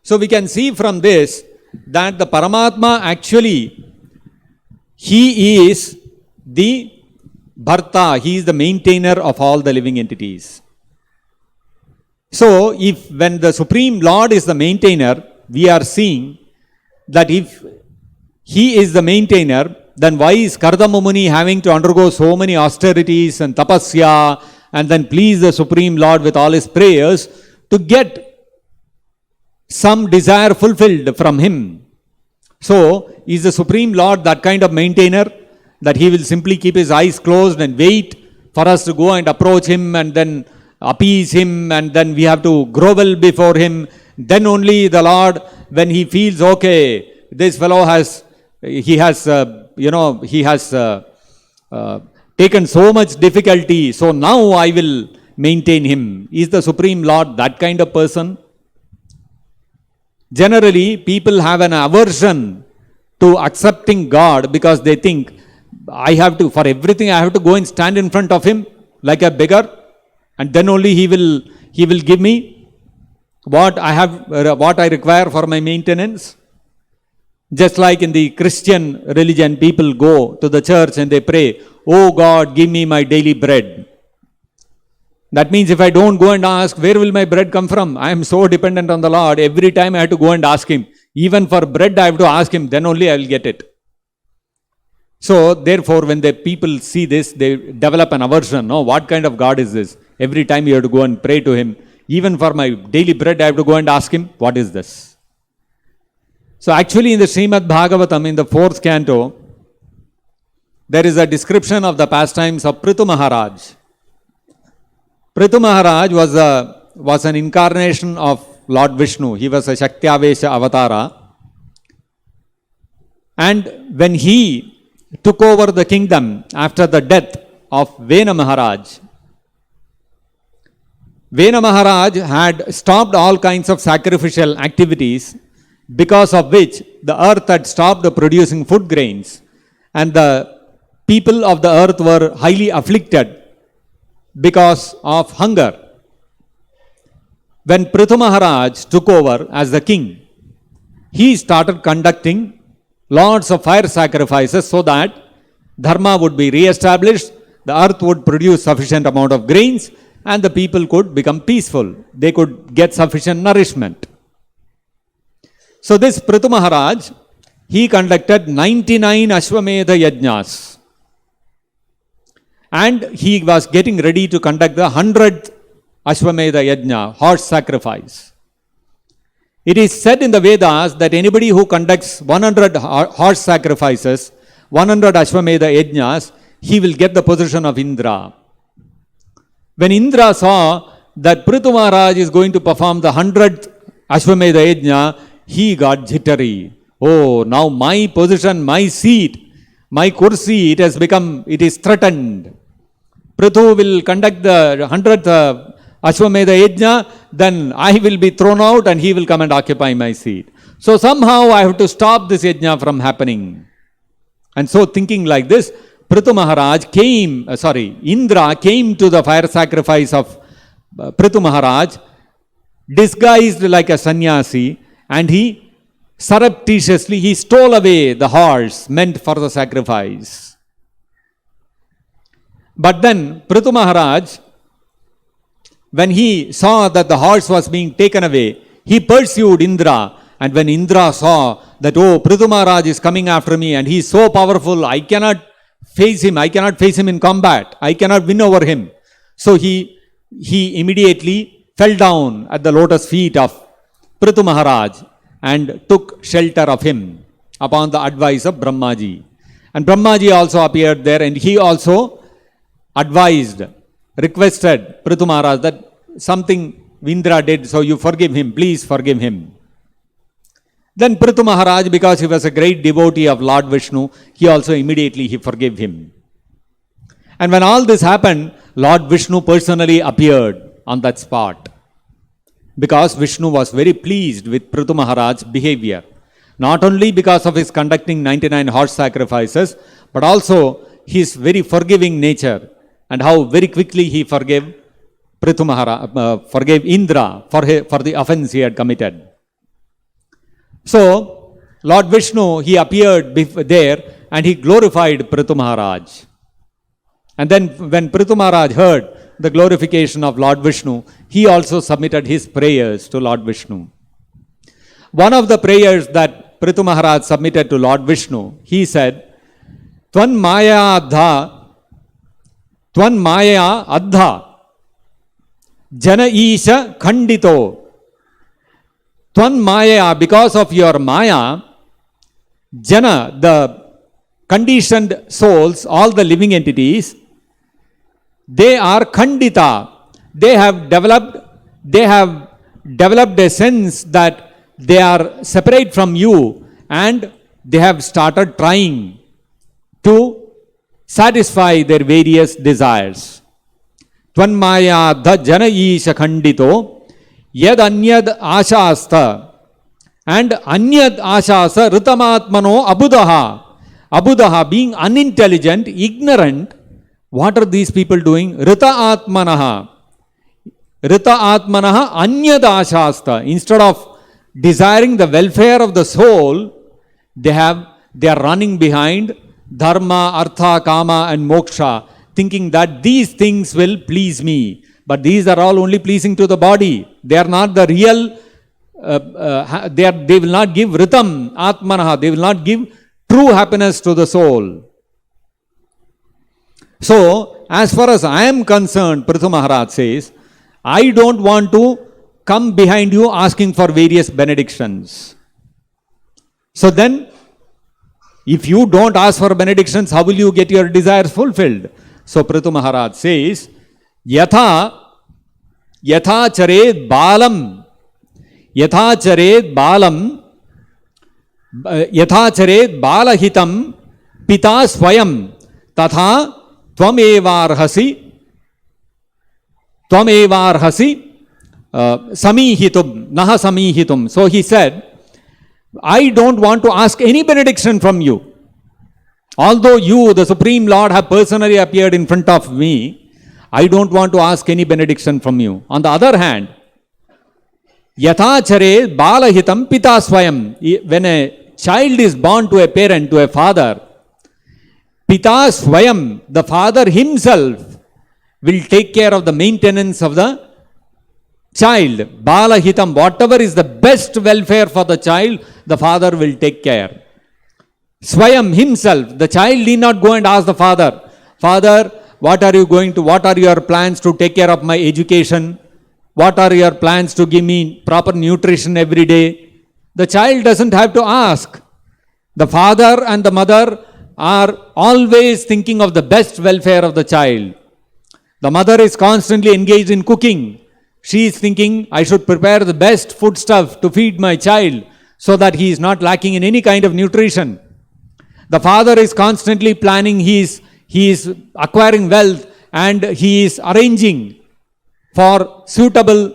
So we can see from this that the Paramatma actually, he is the Bharta, he is the maintainer of all the living entities. So if when the Supreme Lord is the maintainer, we are seeing that if he is the maintainer, then why is Kardama Muni having to undergo so many austerities and tapasya and then please the Supreme Lord with all his prayers to get some desire fulfilled from him? So, is the Supreme Lord that kind of maintainer that he will simply keep his eyes closed and wait for us to go and approach him and then appease him and then we have to grovel before him? Then only the Lord, when he feels, okay, this fellow has taken so much difficulty, so now I will maintain him. Is the Supreme Lord that kind of person? Generally, people have an aversion to accepting God because they think, for everything I have to go and stand in front of him like a beggar, and then only he will give me what I require for my maintenance. Just like in the Christian religion, people go to the church and they pray, oh God, give me my daily bread. That means if I don't go and ask, where will my bread come from? I am so dependent on the Lord. Every time I have to go and ask him. Even for bread I have to ask him, then only I will get it. So therefore, when the people see this, they develop an aversion. No, what kind of God is this? Every time you have to go and pray to him. Even for my daily bread I have to go and ask him, what is this? So actually in the Srimad Bhagavatam, in the 4th canto, there is a description of the pastimes of Prithu Maharaj. Prithu Maharaj was an incarnation of Lord Vishnu. He was a Shaktyavesha avatara. And when he took over the kingdom after the death of Vena Maharaj, Vena Maharaj had stopped all kinds of sacrificial activities, because of which the earth had stopped producing food grains, and the people of the earth were highly afflicted because of hunger. When Prithu Maharaj took over as the king, he started conducting lots of fire sacrifices so that dharma would be re-established, the earth would produce sufficient amount of grains, and the people could become peaceful. They could get sufficient nourishment. So this Prithu Maharaj, he conducted 99 Ashwamedha Yajnas. And he was getting ready to conduct the 100th Ashwamedha Yajna, horse sacrifice. It is said in the Vedas that anybody who conducts 100 horse sacrifices, 100 Ashwamedha Yajnas, he will get the position of Indra. When Indra saw that Prithu Maharaj is going to perform the 100th Ashwamedha Yajna, he got jittery. Oh, now my position, my seat, my kursi, it is threatened. Prithu will conduct the 100th Ashwamedha Yajna, then I will be thrown out and he will come and occupy my seat. So somehow I have to stop this Yajna from happening. And so thinking like this, Indra came to the fire sacrifice of Prithu Maharaj, disguised like a sannyasi, and he surreptitiously stole away the horse meant for the sacrifice. But then Prithu Maharaj, when he saw that the horse was being taken away, he pursued Indra. And when Indra saw that, oh, Prithu Maharaj is coming after me and he is so powerful, I cannot face him in combat, I cannot win over him. So he immediately fell down at the lotus feet of Prithu Maharaj and took shelter of him upon the advice of Brahmaji. And Brahmaji also appeared there, and he also requested Prithu Maharaj that something Indra did, so you forgive him, please forgive him. Then Prithu Maharaj, because he was a great devotee of Lord Vishnu, he also immediately forgave him. And when all this happened, Lord Vishnu personally appeared on that spot, because Vishnu was very pleased with Prithu Maharaj's behavior. Not only because of his conducting 99 horse sacrifices, but also his very forgiving nature and how very quickly he forgave Indra for the offense he had committed. So, Lord Vishnu, he appeared there and he glorified Prithu Maharaj. And then when Prithu Maharaj heard the glorification of Lord Vishnu, he also submitted his prayers to Lord Vishnu. One of the prayers that Prithu Maharaj submitted to Lord Vishnu, he said, Tvan Maya Adha Jana Isha Khandito. Tvan Maya, because of your Maya, Jana, the conditioned souls, all the living entities, they are Khandita. They have developed a sense that they are separate from you, and they have started trying to satisfy their various desires. Tvanmaya dha jana isha khandito yad anyad ashasta, and anyad ashasa ritamatmano abudaha, being unintelligent, ignorant. What are these people doing? Rita atmanaha anyad ashasta. Instead of desiring the welfare of the soul, they are running behind dharma, artha, kama and moksha, thinking that these things will please me. But these are all only pleasing to the body. They are not the real, they will not give ritam, atmanaha, they will not give true happiness to the soul. So, as far as I am concerned, Prithu Maharaj says, I don't want to come behind you asking for various benedictions. So then, if you don't ask for benedictions, how will you get your desires fulfilled? So Prithu Maharaj says, Yatha chared balam balahitam pita swayam tatha tvamevarhasi samihitum, naha samihitum. So he said, I don't want to ask any benediction from you. Although you, the Supreme Lord, have personally appeared in front of me, I don't want to ask any benediction from you. On the other hand, Yathachare balahitam pita swayam. When a child is born to a parent, to a father, pita swayam, the father himself will take care of the maintenance of the child. Balahitam, whatever is the best welfare for the child, the father will take care. Swayam, himself, the child need not go and ask the father, Father, what are your plans to take care of my education? What are your plans to give me proper nutrition every day? The child doesn't have to ask. The father and the mother are always thinking of the best welfare of the child. The mother is constantly engaged in cooking. She is thinking, I should prepare the best foodstuff to feed my child so that he is not lacking in any kind of nutrition. The father is constantly planning, he is acquiring wealth, and he is arranging for suitable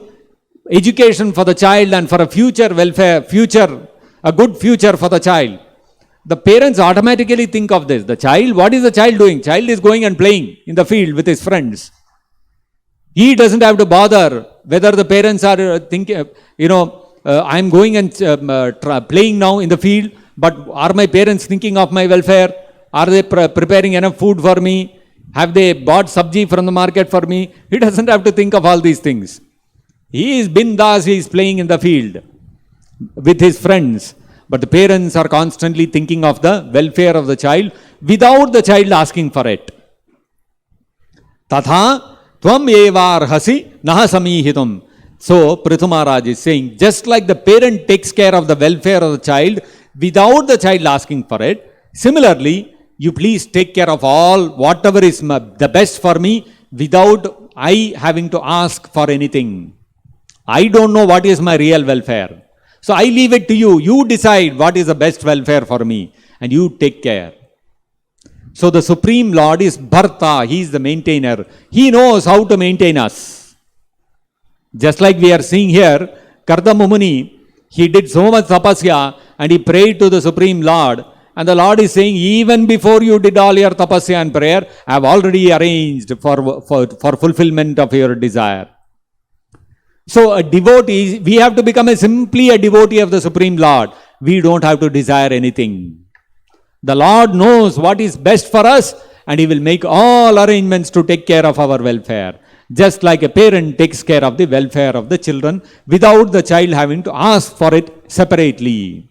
education for the child and for a future welfare, a good future for the child. The parents automatically think of this. The child, what is the child doing? Child is going and playing in the field with his friends. He doesn't have to bother whether the parents are thinking, I'm going and playing now in the field, but are my parents thinking of my welfare? Are they preparing enough food for me? Have they bought sabji from the market for me? He doesn't have to think of all these things. He is bindas, he is playing in the field with his friends. But the parents are constantly thinking of the welfare of the child without the child asking for it. Tatha tvam evarhasi naha samihitum. So Prithu Maharaj is saying, just like the parent takes care of the welfare of the child without the child asking for it, similarly, you please take care of all whatever is the best for me without I having to ask for anything. I don't know what is my real welfare. So I leave it to you. You decide what is the best welfare for me and you take care. So the Supreme Lord is Bharta. He is the maintainer. He knows how to maintain us. Just like we are seeing here, Kardama Muni, he did so much tapasya and he prayed to the Supreme Lord. And the Lord is saying, even before you did all your tapasya and prayer, I have already arranged for fulfillment of your desire. So a devotee, we have to become simply a devotee of the Supreme Lord. we don't have to desire anything. The Lord knows what is best for us, and He will make all arrangements to take care of our welfare. Just like a parent takes care of the welfare of the children without the child having to ask for it separately.